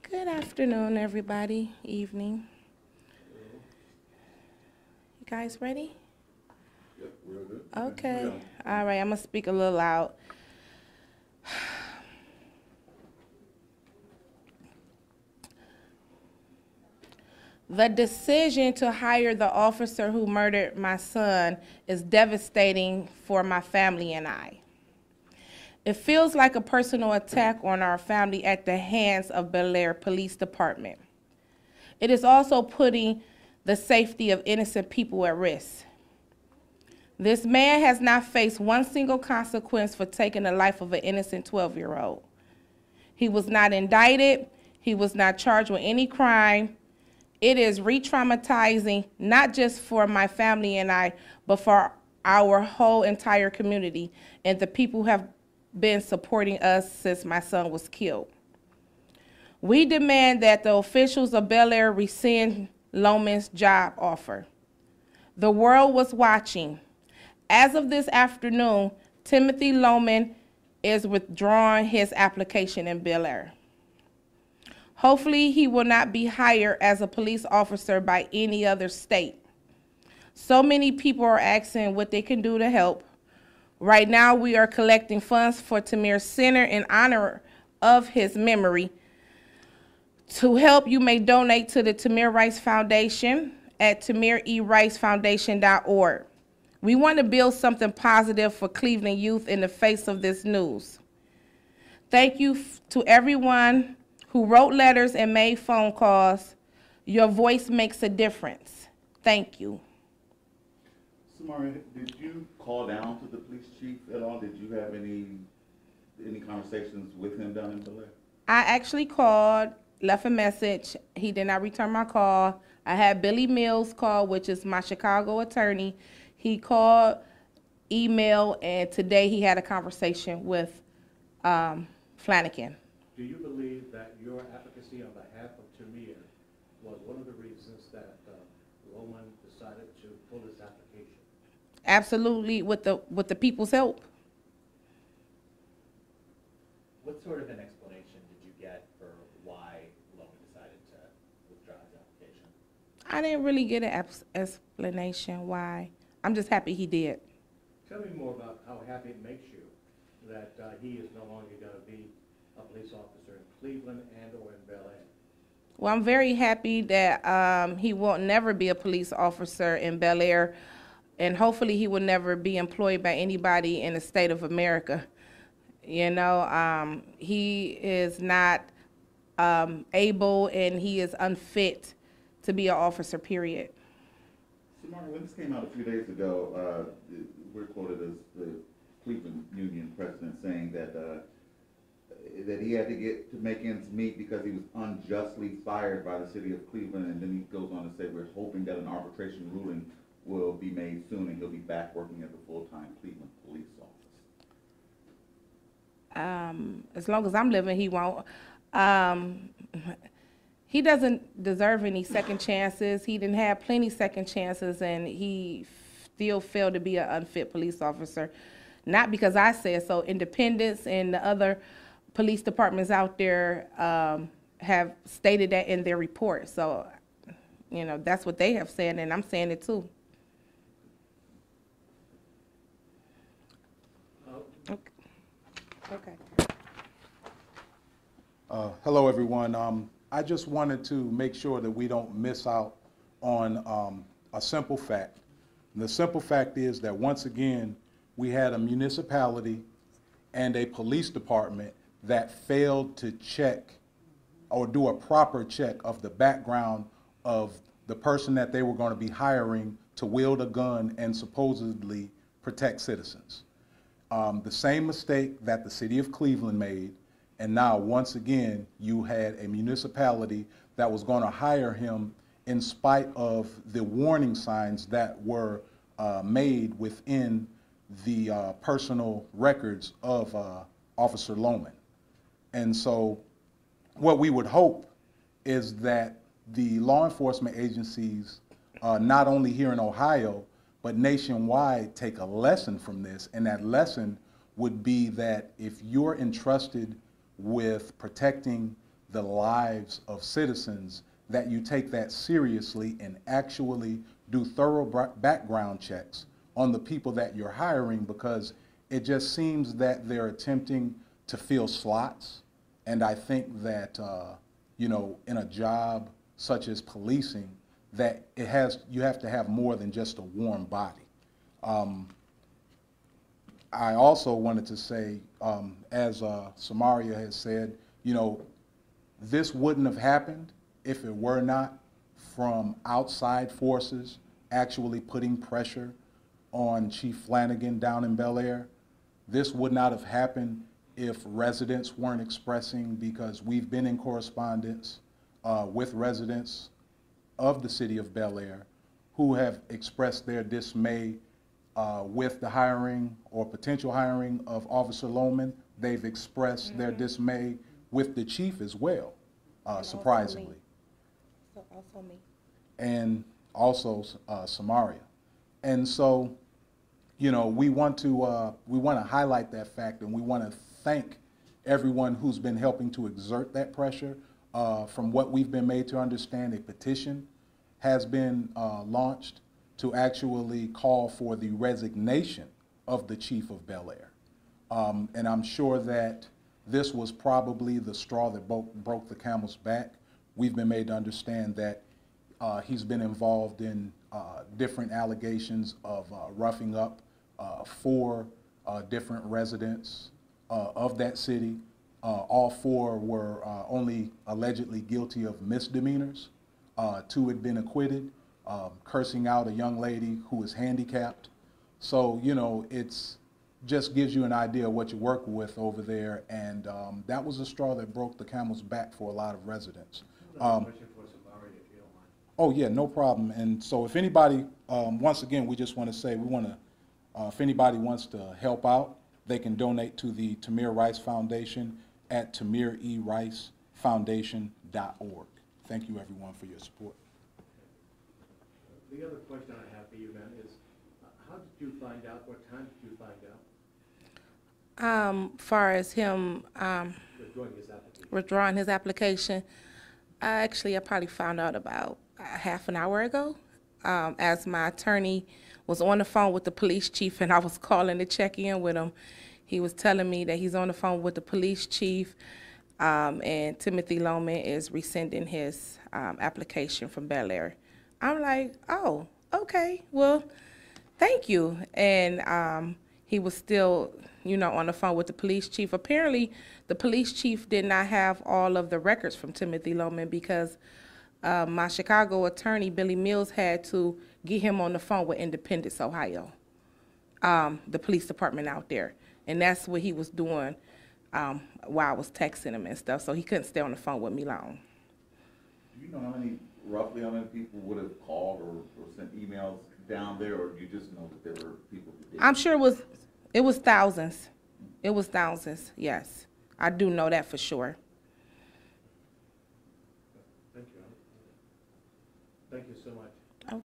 Good afternoon, everybody. Evening. You guys ready? Yep, we're good. Okay. All right, I'm going to speak a little loud. The decision to hire the officer who murdered my son is devastating for my family and I. It feels like a personal attack on our family at the hands of Bellaire Police Department. It is also putting the safety of innocent people at risk. This man has not faced one single consequence for taking the life of an innocent 12-year-old. He was not indicted. He was not charged with any crime. It is re-traumatizing, not just for my family and I, but for our whole entire community and the people who have been supporting us since my son was killed. We demand that the officials of Bellaire rescind Loehmann's job offer. The world was watching. As of this afternoon, Timothy Loehmann is withdrawing his application in Bellaire. Hopefully, he will not be hired as a police officer by any other state. So many people are asking what they can do to help. Right now, we are collecting funds for Tamir Center in honor of his memory. To help, you may donate to the Tamir Rice Foundation at tamirericefoundation.org. We want to build something positive for Cleveland youth in the face of this news. Thank you to everyone who wrote letters and made phone calls. Your voice makes a difference. Thank you. Samaria, did you call down to the police chief at all? Did you have any conversations with him down in Bellaire? I actually called, left a message. He did not return my call. I had Billy Mills call, which is my Chicago attorney. He called, email, and today he had a conversation with Flanagan. Do you believe that your advocacy on behalf of Tamir was one of the reasons that Loehmann decided to pull his application? Absolutely, with the people's help. What sort of an explanation did you get for why Loehmann decided to withdraw his application? I didn't really get an explanation why. I'm just happy he did. Tell me more about how happy it makes you that he is no longer going to be a police officer in Cleveland and or in Bellaire. Well, I'm very happy that he will never be a police officer in Bellaire, and hopefully he will never be employed by anybody in the state of America. You know, he is not able and he is unfit to be an officer, period. Samaria, when this came out a few days ago, we're quoted as the Cleveland Union president saying that that he had to make ends meet because he was unjustly fired by the city of Cleveland, and then he goes on to say, we're hoping that an arbitration ruling will be made soon and he'll be back working as a full-time Cleveland police officer. As long as I'm living, he won't. He doesn't deserve any second chances. He didn't have plenty second chances, and he still failed to be an unfit police officer. Not because I said so. Independence and the other police departments out there have stated that in their report. So, you know, that's what they have said, and I'm saying it too. Okay. Hello, everyone. I just wanted to make sure that we don't miss out on a simple fact. And the simple fact is that once again, we had a municipality and a police department that failed to check or do a proper check of the background of the person that they were going to be hiring to wield a gun and supposedly protect citizens. The same mistake that the city of Cleveland made, and now once again you had a municipality that was going to hire him in spite of the warning signs that were made within the personal records of Officer Loehmann. And so what we would hope is that the law enforcement agencies, not only here in Ohio, but nationwide, take a lesson from this, and that lesson would be that if you're entrusted with protecting the lives of citizens, that you take that seriously and actually do thorough background checks on the people that you're hiring, because it just seems that they're attempting to fill slots. And I think that, you know, in a job such as policing, that you have to have more than just a warm body. I also wanted to say, as Samaria has said, you know, this wouldn't have happened if it were not from outside forces actually putting pressure on Chief Flanagan down in Bellaire. This would not have happened if residents weren't expressing, because we've been in correspondence with residents of the city of Bellaire who have expressed their dismay with the hiring or potential hiring of Officer Loehmann. They've expressed their dismay with the chief as well, surprisingly. Also me. And also Samaria. And so, you know, we want to highlight that fact, and we want to thank everyone who's been helping to exert that pressure. From what we've been made to understand, a petition has been launched to actually call for the resignation of the chief of Bellaire. And I'm sure that this was probably the straw that broke the camel's back. We've been made to understand that he's been involved in different allegations of roughing up 4 different residents of that city. All 4 were only allegedly guilty of misdemeanors. 2 had been acquitted, cursing out a young lady who was handicapped. So, you know, it's just gives you an idea of what you're working with over there, and that was the straw that broke the camel's back for a lot of residents. Question for Samaria, if you don't mind. Oh yeah, no problem. And so if anybody, once again, we just want to say, we want to, if anybody wants to help out, they can donate to the Tamir Rice Foundation at tamirericefoundation.org. Thank you everyone for your support. The other question I have for you, man, is how did you find out, what time did you find out? Far as him Withdrawing his application. withdrawing his application, I probably found out about half an hour ago, as my attorney was on the phone with the police chief and I was calling to check in with him. He was telling me that he's on the phone with the police chief, and Timothy Loehmann is rescinding his application from Bellaire. I'm like, oh, okay, well, thank you. And he was still, you know, on the phone with the police chief. Apparently, the police chief did not have all of the records from Timothy Loehmann, because my Chicago attorney, Billy Mills, had to get him on the phone with Independence, Ohio, the police department out there. And that's what he was doing while I was texting him and stuff, so he couldn't stay on the phone with me long. Do you know roughly how many people would have called or sent emails down there, or do you just know that there were people who did? I'm sure it was thousands. It was thousands, yes. I do know that for sure. Thank you. Thank you so